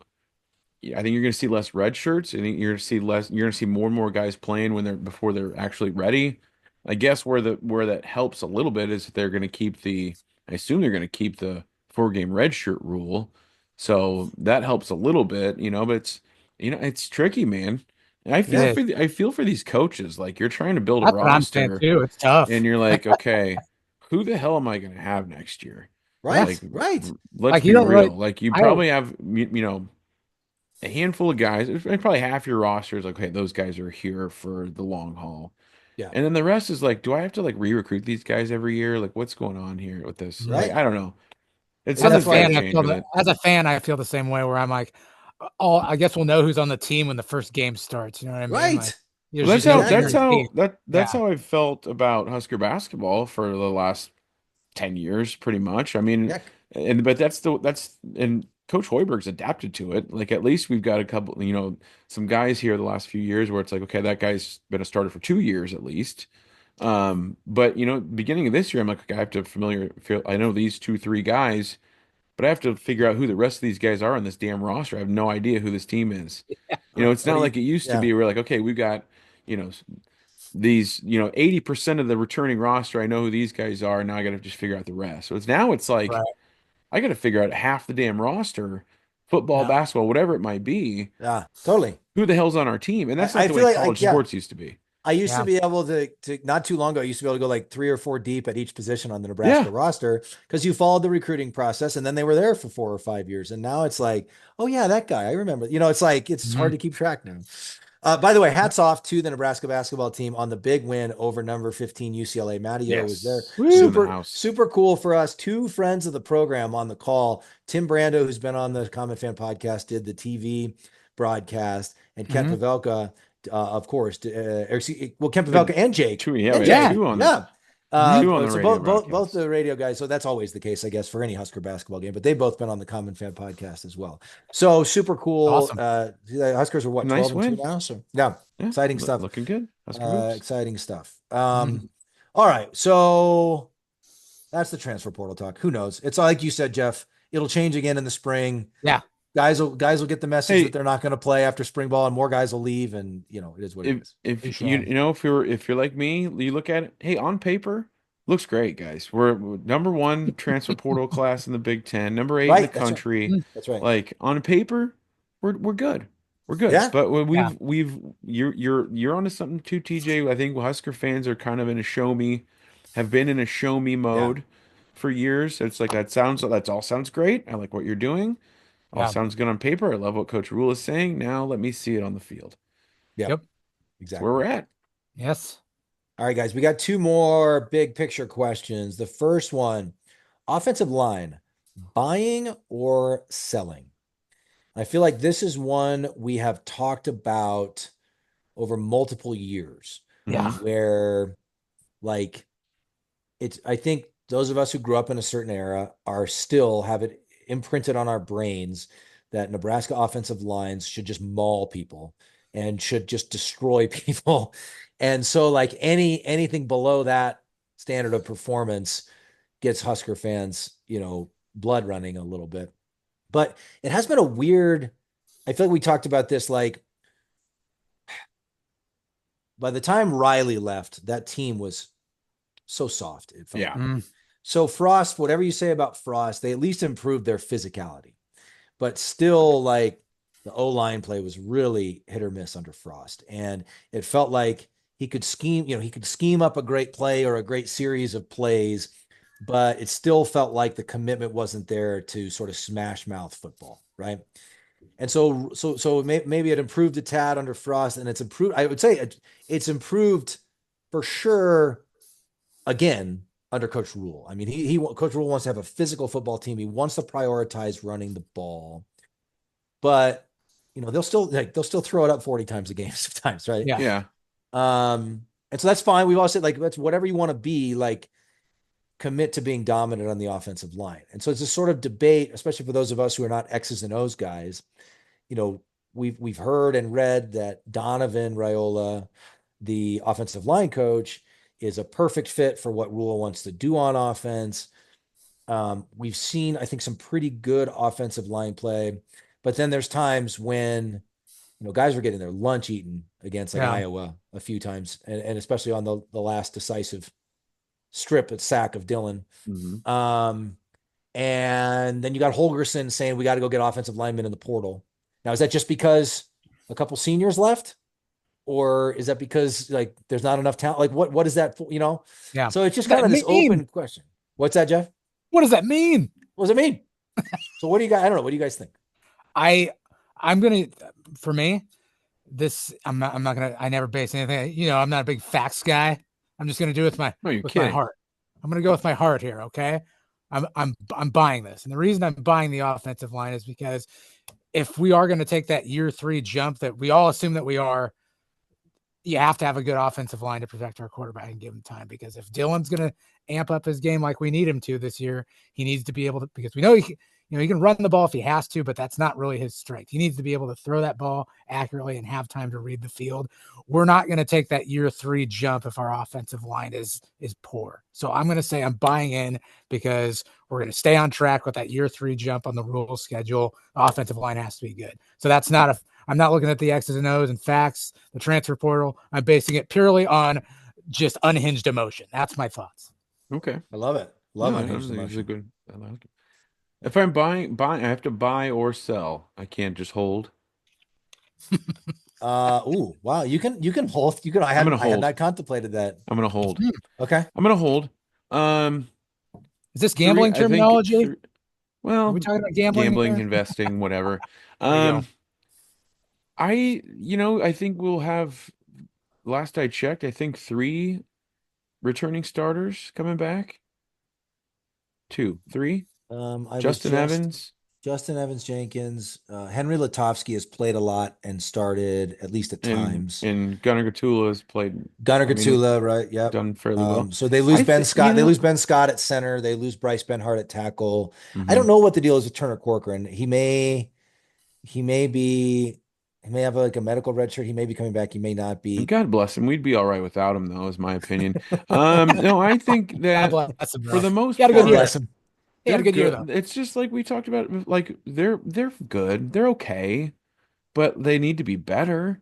I think you're going to see less red shirts. I think you're going to see more and more guys playing before they're actually ready. I guess where that helps a little bit is that they're going to keep I assume they're going to keep the 4-game red shirt rule. So that helps a little bit, but it's tricky, man. And I feel for these coaches. Like, you're trying to build a roster too. It's tough. And you're like, okay, who the hell am I going to have next year? Right. Let's be real. Like, you probably have, a handful of guys, probably half your roster is like, okay, those guys are here for the long haul. Yeah. And then the rest is like, do I have to like re-recruit these guys every year? Like, what's going on here with this? Right. Like, I don't know. As a fan, I feel the same way, where I'm like, I guess we'll know who's on the team when the first game starts. You know what I mean? Right. Like, that's how I've felt about Husker basketball for the last 10 years, pretty much. I mean, and Coach Hoiberg's adapted to it. Like, at least we've got a couple, some guys here the last few years where it's like, okay, that guy's been a starter for 2 years at least. But beginning of this year, I'm like, okay, I have to I know these 2-3 guys, but I have to figure out who the rest of these guys are on this damn roster. I have no idea who this team is. It's not like it used to be. We're like, okay, we've got, these, 80% of the returning roster. I know who these guys are. Now I got to just figure out the rest. So it's like, I got to figure out half the damn roster, football, basketball, whatever it might be. Yeah, totally. Who the hell's on our team? And that's not the way college sports used to be. I used to be able to not too long ago, I used to be able to go like 3 or 4 deep at each position on the Nebraska roster, because you followed the recruiting process and then they were there for 4 or 5 years. And now it's like, oh yeah, that guy, I remember. It's like, it's hard to keep track now. By the way, hats off to the Nebraska basketball team on the big win over number 15 UCLA. Matty O was there. Super cool for us. 2 friends of the program on the call. Tim Brando, who's been on the Common Fan podcast, did the TV broadcast, and Kent Pavelka, of course, Kent Pavelka and Jake. Two on that. Two on the So radio both broadcast. the radio guys. So that's always the case, I guess, for any Husker basketball game. But they've both been on the Common Fan podcast as well. So super cool. Awesome. The Huskers are what, Nice 12-2 win. now? So yeah, Yeah, exciting stuff. looking good. Husker hoops. Exciting stuff. Mhm. All right. So that's the transfer portal talk. Who knows? It's like you said, Jeff. It'll change again in the spring. Yeah. Guys will get the message Hey. that they're not going to play after spring ball, and more guys will leave, and it is what it is. If you're like me, you look at it, hey, on paper, looks great, guys. We're number 1 transfer portal class in the Big Ten, number 8 in the Right, that's right. country. That's right. Like on paper, we're good. We're good. Yeah. But you're onto something too, TJ. I think Husker fans are kind of in a have been in a show me mode for years. It's like that all sounds great. I like what you're doing. All Yeah. sounds good on paper. I love what Coach Rhule is saying. Now let me see it on the field. Yep. Yep. That's Exactly. where we're at. Yes. All right, guys, we got 2 more big picture questions. The first one, offensive line, buying or selling? I feel like this is one we have talked about over multiple years. Yeah. Where like I think those of us who grew up in a certain era are still have it imprinted on our brains that Nebraska offensive lines should just maul people and should just destroy people. And so like anything below that standard of performance gets Husker fans, blood running a little bit. But it has been I feel like we talked about this, like by the time Riley left, that team was so soft. It felt Yeah. like. So Frost, whatever you say about Frost, they at least improved their physicality, but still like the O-line play was really hit or miss under Frost. And it felt like he could scheme up a great play or a great series of plays, but it still felt like the commitment wasn't there to sort of smash mouth football. Right. And so maybe it improved a tad under Frost, and it's improved. I would say it's improved for sure again under Coach Rhule. I mean, Coach Rhule wants to have a physical football team. He wants to prioritize running the ball, but they'll still throw it up 40 times a game sometimes, right? Yeah. Yeah. And so that's fine. We've all said like that's whatever you want to be, like commit to being dominant on the offensive line. And so it's a sort of debate, especially for those of us who are not X's and O's guys. We've heard and read that Donovan Raiola, the offensive line coach, is a perfect fit for what Rhule wants to do on offense. We've seen, I think, some pretty good offensive line play, but then there's times when, guys were getting their lunch eaten against Iowa a few times, and especially on the last decisive strip at sack of Dillon. Mm-hmm. And then you got Holgerson saying we got to go get offensive linemen in the portal. Now, is that just because a couple seniors left? Or is that because like there's not enough talent? Like what is that for, Yeah. So it's just kind of this open question. What's that, Jeff? What does that mean? What does it mean? So what do you guys, I don't know. What do you guys think? For me, I'm not gonna, I never base anything. I'm not a big facts guy. I'm just gonna do it with my heart. I'm gonna go with my heart here. Okay. I'm buying this. And the reason I'm buying the offensive line is because if we are going to take that year 3 jump that we all assume that we are, you have to have a good offensive line to protect our quarterback and give him time, because if Dylan's going to amp up his game like we need him to this year, he needs to be able to, because we know he can run the ball if he has to, but that's not really his strength. He needs to be able to throw that ball accurately and have time to read the field. We're not going to take that year 3 jump if our offensive line is poor. So I'm going to say I'm buying in because we're going to stay on track with that year 3 jump on the Rhule schedule. The offensive line has to be good. So I'm not looking at the X's and O's and facts, the transfer portal. I'm basing it purely on just unhinged emotion. That's my thoughts. Okay. I love it. Unhinged emotion. Good. I like it. If I'm buying, I have to buy or sell. I can't just hold. Wow. You can hold. I had not contemplated that. I'm gonna hold. Okay. I'm gonna hold. Is this gambling terminology? Well, are we talking about gambling, investing, whatever. I think we'll have, last I checked, I think 3 returning starters coming back. 2, 3. Justin Evans. Justin Evans Jenkins, Henry Lutovsky has played a lot and started at least at times. And Gunnar Gatula has played. Gunnar I mean, Gatula, right? Yep. done fairly well. So they lose Ben Scott. You They know, lose Ben Scott at center. They lose Bryce Benhart at tackle. mhm. I don't know what the deal is with Turner Corcoran. He may have like a medical red shirt. He may be coming back. He may not be. God bless him. We'd be all right without him, though, is my opinion. No, I think God that bless him, for bro. the most He had a good part, year. Bless him. He had a they're good year, though. It's just like we talked about. Like they're good. They're okay, but they need to be better.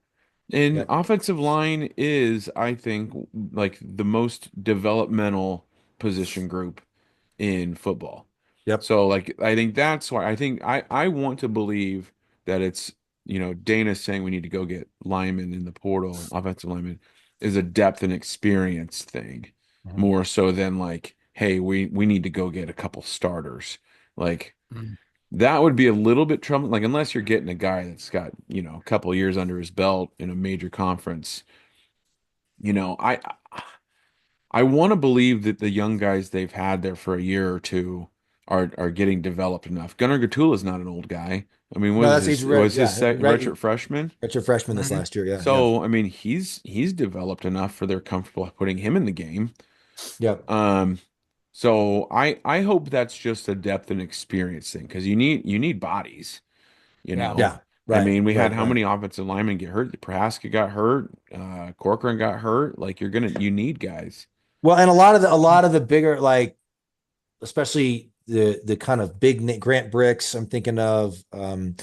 And Yep. offensive line is, I think, like the most developmental position group in football. Yep. So like I think that's why I want to believe that it's, Dana saying we need to go get linemen in the portal, offensive linemen, is a depth and experience thing Mhm. more so than like, hey, we need to go get a couple starters. Like Mm. that would be a little bit troubling. Like unless you're getting a guy that's got, a couple of years under his belt in a major conference, you know, I I want to believe that the young guys they've had there for a year or two are getting developed enough. Gunnar Gatula is not an old guy. I mean, No, what that's is he's his was his right. redshirt freshman? That's your freshman this Mhm. last year. Yeah. So I mean, he's developed enough for they're comfortable putting him in the game. Yep. So I hope that's just a depth and experience thing because you need bodies. You Yeah. know, Yeah. I Right. mean, we had Right. how Right. many offensive linemen get hurt? Prohaska got hurt. Corcoran got hurt. Like you need guys. Well, and a lot of the bigger, like, especially the kind of Grant Bricks. I'm thinking of File,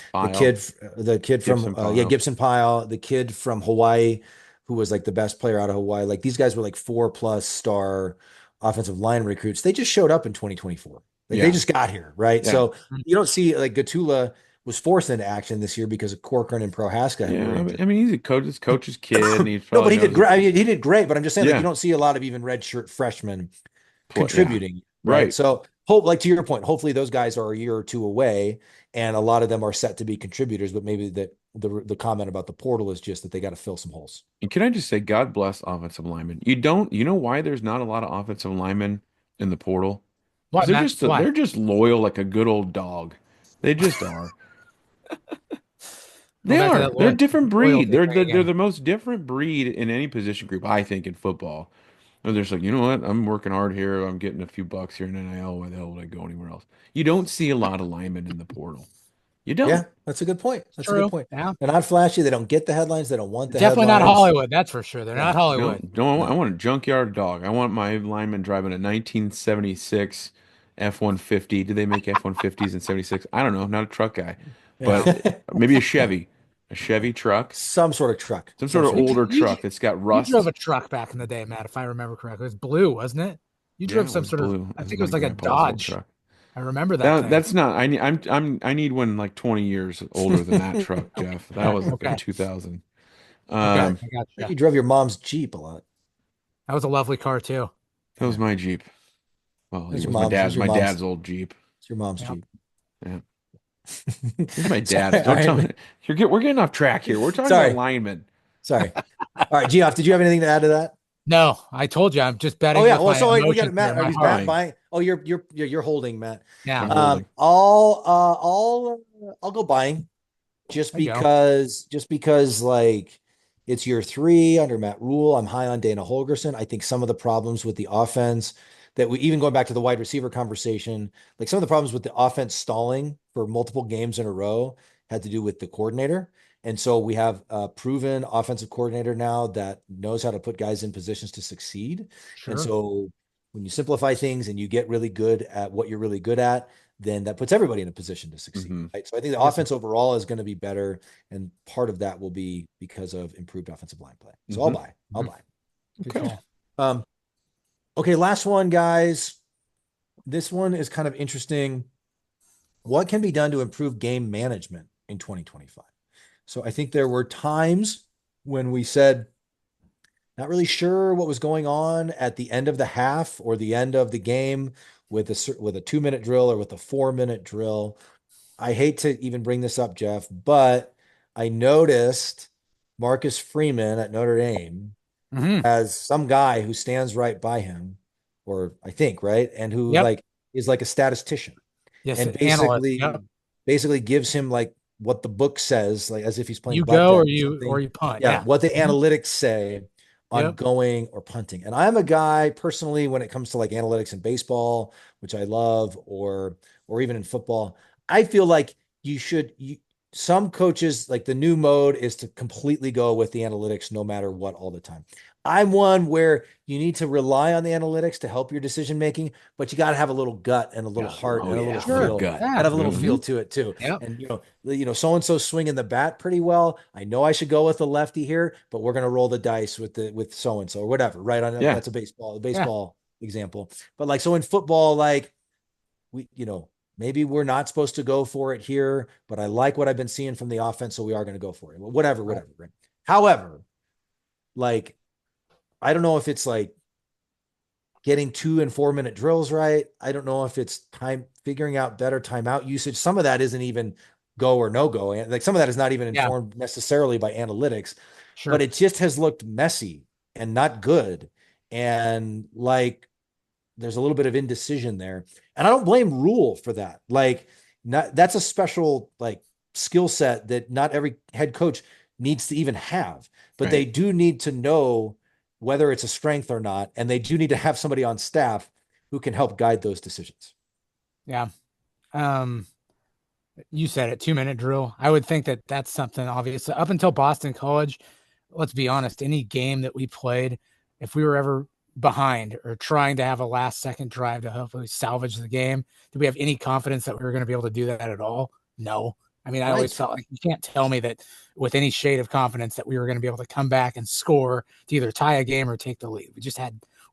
the kid from Gibson Pyle. Gibson Pyle, the kid from Hawaii who was like the best player out of Hawaii. Like these guys were like 4+ star offensive line recruits. They just showed up in 2024. Like they Yeah. just got here, right? Yeah. So you don't see like Gatula was forced into action this year because of Corcoran and Prohaska who were Yeah, injured. I mean, he's a coach's kid, and he No, but probably he did knows. great. I mean, he did great, but I'm just saying, like, you Yeah, don't see a lot of even redshirt freshmen yeah, contributing, right? right. So hope, like to your point, hopefully those guys are a year or two away, and a lot of them are set to be contributors. But maybe that the comment about the portal is just that they got to fill some holes. And can I just say, God bless offensive linemen. You know why there's not a lot of offensive linemen in the portal? Because What, Matt? Why? they're just loyal like a good old dog. They just are. Go They back to are. that They're a different breed. loyalty They're thing the, they're again. the most different breed in any position group, I think, in football. And they're just like, you know what? I'm working hard here. I'm getting a few bucks here in NIL. Why the hell would I go anywhere else? You don't see a lot of linemen in the portal. You Yeah, don't. that's a good point. It's That's a good true. point. Yeah. They're not flashy. They don't get the headlines. They don't want the Definitely not headlines. Hollywood. That's for sure. They're not No, Hollywood. No, I no. want a junkyard dog. I want my lineman driving a 1976 F-150. Did they make F-150s in 76? I don't know. I'm not a truck guy, but Yeah. maybe a Chevy truck, Some sort of truck. some sort of You, older you, truck that's got you drove rust. a truck back in the day, Matt, if I remember correctly. It was blue, wasn't it? You Yeah, drove it some was sort of, blue. I It was think it my was like a grandpa's old Dodge. truck. I remember that thing. That's not. I need one like 20 years older than that truck, Jeff. That was like a Okay. 2000. Okay, Um, I got you. You drove your mom's Jeep a lot. That was a lovely car too. that was my Jeep. Well, That's it your was my mom's. dad's. That's your My mom's. dad's old Jeep. It's your mom's Yeah. Jeep. Yeah. This is my Sorry, dad's. Don't all tell right. me. We're getting off track here. We're talking Sorry. about linemen. Sorry. All right, Geoff, did you have anything to add to that? No, I told you I'm just betting Oh yeah. with Well, my so we got emotions Matt. here, my Is heart. Matt buying? Oh, you're holding, Matt. Yeah. I'm holding. I'll go buying just There you go. because like it's year 3 under Matt Rhule. I'm high on Dana Holgerson. I think some of the problems with the offense that we even going back to the wide receiver conversation, like some of the problems with the offense stalling for multiple games in a row had to do with the coordinator. And so we have a proven offensive coordinator now that knows how to put guys in positions to succeed. Sure. And so when you simplify things and you get really good at what you're really good at, then that puts everybody in a position to succeed. Mhm. Right? So I think the Yes. offense overall is going to be better, and part of that will be because of improved offensive line play. So I'll Mhm. buy. I'll buy. Good Okay. call. Okay, last one, guys. This one is kind of interesting. What can be done to improve game management in 2025? So I think there were times when we said, not really sure what was going on at the end of the half or the end of the game with a 2-minute drill or with a 4-minute drill. I hate to even bring this up, Jeff, but I noticed Marcus Freeman at Notre Dame Mhm. as some guy who stands right by him, or I think, right? And who Yep. like is like a statistician Yes, and analyst. basically Yep. basically gives him like what the book says, like as if he's playing You go blackjack or or something. you punt. Yeah, Yeah. what the Mhm. analytics say on Yep. going or punting. And I'm a guy personally when it comes to like analytics in baseball, which I love, or even in football. I feel like some coaches like the new mode is to completely go with the analytics no matter what all the time. I'm one where you need to rely on the analytics to help your decision making, but you got to have a little gut and a little Yeah. heart Oh and a yeah, little a little Sure. feel. gut. Got to Yeah. have a little Mhm. feel to it too. Yep. And so and so swinging the bat pretty well. I know I should go with the lefty here, but we're gonna roll the dice with so and so or whatever. Right on Yeah. that's a Yeah. baseball example. But like so in football, like we maybe we're not supposed to go for it here, but I like what I've been seeing from the offense, so we are going to go for it. Whatever, Right. whatever. Right. However, like I don't know if it's like getting 2 and 4 minute drills right. I don't know if it's time figuring out better timeout usage. Some of that isn't even go or no go. Like some of that is not even Yeah. informed necessarily by analytics, but Sure. it just has looked messy and not good. And like there's a little bit of indecision there. And I don't blame Rhule for that. Like that's a special like skill set that not every head coach needs to even have, but they Right. do need to know whether it's a strength or not. And they do need to have somebody on staff who can help guide those decisions. Yeah. Um, you said it, 2 minute drill. I would think that that's something obvious. Up until Boston College, let's be honest, any game that we played, if we were ever behind or trying to have a last second drive to hopefully salvage the game, did we have any confidence that we were going to be able to do that at all? No. I mean, I always Right. felt like you can't tell me that with any shade of confidence that we were going to be able to come back and score to either tie a game or take the lead.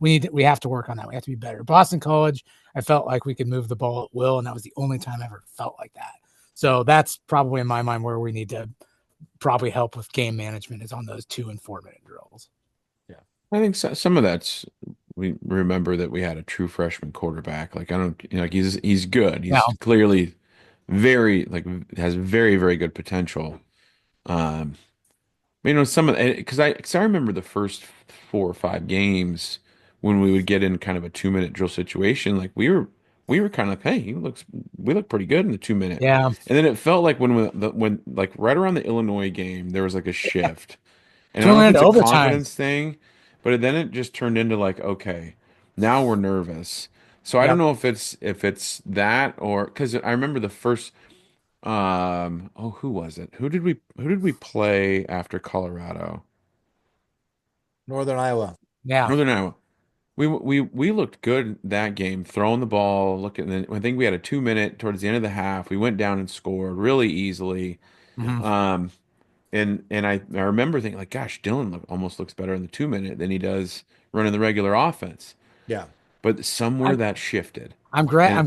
We have to work on that. We have to be better. Boston College, I felt like we could move the ball at will, and that was the only time I ever felt like that. So that's probably in my mind where we need to probably help with game management is on those 2 and 4 minute drills. Yeah. I think some of that's we remember that we had a true freshman quarterback. Like I don't, like he's good. Yeah. He's clearly very like has very very good potential. Um, some of because I remember the first 4 or 5 games when we would get in kind of a 2 minute drill situation, like we were kind of hey, we look pretty good in the 2 minute, Yeah. and then it felt like when like right around the Illinois game there was like a shift, and I So don't we know if went it's into a overtime. confidence thing, but then it just turned into like okay, now we're nervous. So I don't Yep. know if it's that or because I remember the first who was it? Who did we play after Colorado? Northern Iowa. Yeah. Northern Iowa. We looked good that game, throwing the ball. I think we had a 2 minute towards the end of the half. We went down and scored really easily. Yeah. Mhm. And I remember thinking like, gosh, almost looks better in the 2 minute than he does running the regular offense. Yeah. But somewhere I'm that shifted. I'm glad And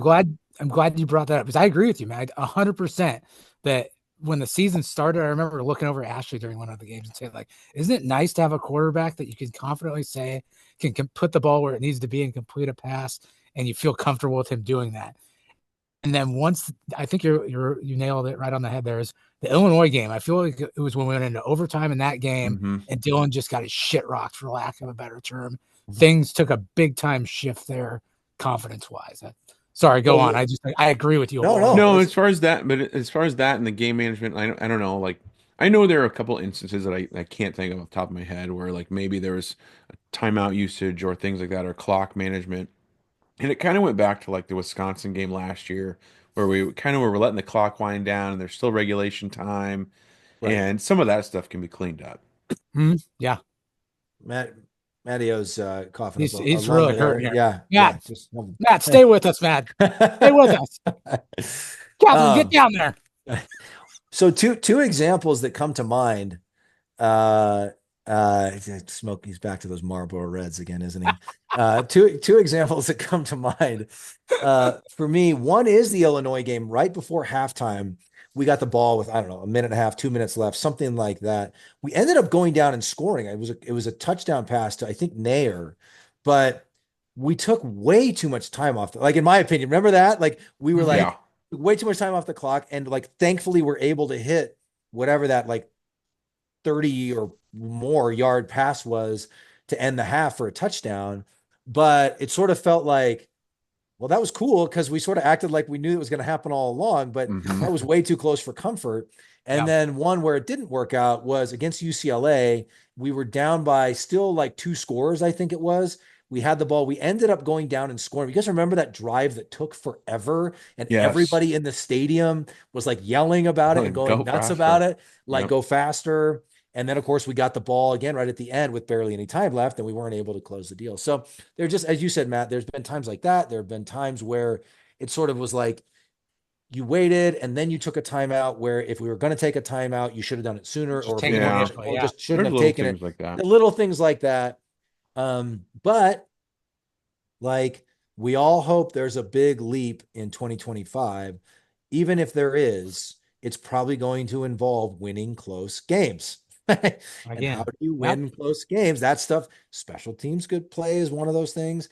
I'm glad you brought that up because I agree with you, man. 100% that when the season started, I remember looking over at Ashley during one of the games and saying, like, isn't it nice to have a quarterback that you can confidently say can put the ball where it needs to be and complete a pass, and you feel comfortable with him doing that. And then once I think you nailed it right on the head there is the Illinois game. I feel like it was when we went into overtime in that game mhm. and Dylan just got his shit rocked for lack of a better term. Things took a big time shift there confidence wise. Sorry, go on. Well, I agree with you no, wholeheartedly. No, it's as far as that, but as far as that and the game management, I don't know. Like, I know there are a couple instances that I can't think of off the top of my head where like maybe there was a timeout usage or things like that or clock management. And it kind of went back to like the Wisconsin game last year where we kind of were letting the clock wind down and there's still regulation time. right. And some of that stuff can be cleaned up. Yeah, Matt Mattio's coughing up a he's lung really there. hurting here. Yeah, yeah. Matt, Just Matt, stay with us, Matt. Stay with us. Catherine, get um, down there. so two examples that come to mind. Uh, Smoke. He's back to those Marlboro Reds again, isn't he? Two examples that come to mind. For me, one is the Illinois game right before halftime. We got the ball with I don't know a minute and a half, 2 minutes left, something like that. We ended up going down and scoring. It was a touchdown pass to I think Nair, but we took way too much time off. Like in my opinion, remember that? Like we were like Yeah. way too much time off the clock, and like thankfully we're able to hit whatever that like 30 or more yard pass was to end the half for a touchdown. But it sort of felt like Well, that was cool because we sort of acted like we knew it was going to happen all along, but that was way too close for comfort. And then one where it didn't work out was against UCLA. We were down by still like 2 scores, I think it was. We had the ball. We ended up going down and scoring. You guys remember that drive that took forever and everybody in the stadium was like yelling about it and going nuts about it, like go faster. And then, of course, we got the ball again right at the end with barely any time left, and we weren't able to close the deal. So they're just, as you said, Matt, there's been times like that. There have been times where it sort of was like you waited and then you took a timeout where if we were going to take a timeout, you should have done it sooner, or just shouldn't have taken it. Like that. The little things like that. But like we all hope there's a big leap in 2025. Even if there is, it's probably going to involve winning close games. And how do you win close games? That stuff, special teams good play is one of those things.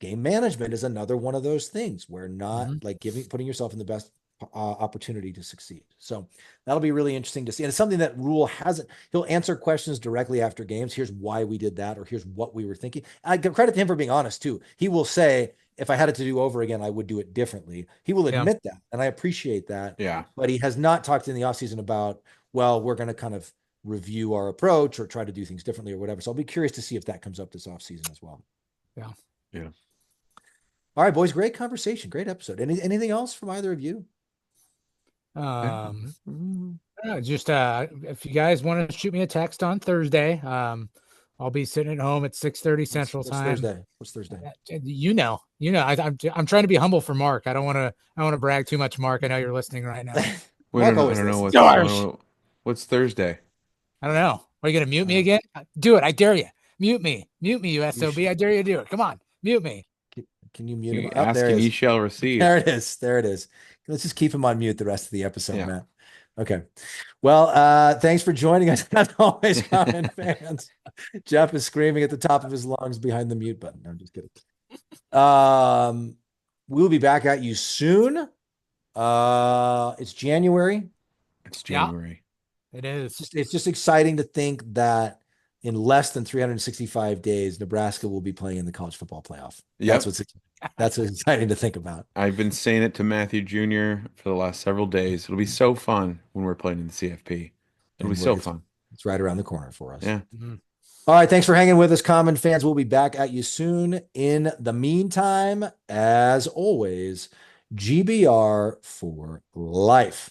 Game management is another one of those things where not like putting yourself in the best opportunity to succeed. So that'll be really interesting to see. And it's something that Rhule hasn't, he'll answer questions directly after games. Here's why we did that, or here's what we were thinking. I give credit to him for being honest too. He will say, if I had it to do over again, I would do it differently. He will admit that. And I appreciate that. Yeah. But he has not talked in the offseason about, well, we're going to kind of review our approach or try to do things differently or whatever. So I'll be curious to see if that comes up this offseason as well. Yeah. Yeah. All right, boys. Great conversation. Great episode. Anything else from either of you? Just if you guys want to shoot me a text on Thursday, I'll be sitting at home at 6:30 Central Time. What's Thursday? You know, I'm trying to be humble for Mark. I don't want to brag too much, Mark. I know you're listening right now. I don't know what's Thursday. I don't know. Are you going to mute me again? Do it. I dare you. Mute me, you SOB. I dare you to do it. Come on. Mute me. Can you mute him? Ask and you shall receive. There it is. Let's just keep him on mute the rest of the episode, Matt. Okay. Well, thanks for joining us. As always, Common Fans. Jeff is screaming at the top of his lungs behind the mute button. No, I'm just kidding. We'll be back at you soon. It's January. It's January. It is. It's just exciting to think that in less than 365 days, Nebraska will be playing in the college football playoff. Yep. That's what's exciting to think about. I've been saying it to Matthew Jr. for the last several days. It'll be so fun when we're playing in the CFP. It'll be so fun. It's right around the corner for us. Yeah. All right. Thanks for hanging with us, Common Fans. We'll be back at you soon. In the meantime, as always, GBR for life.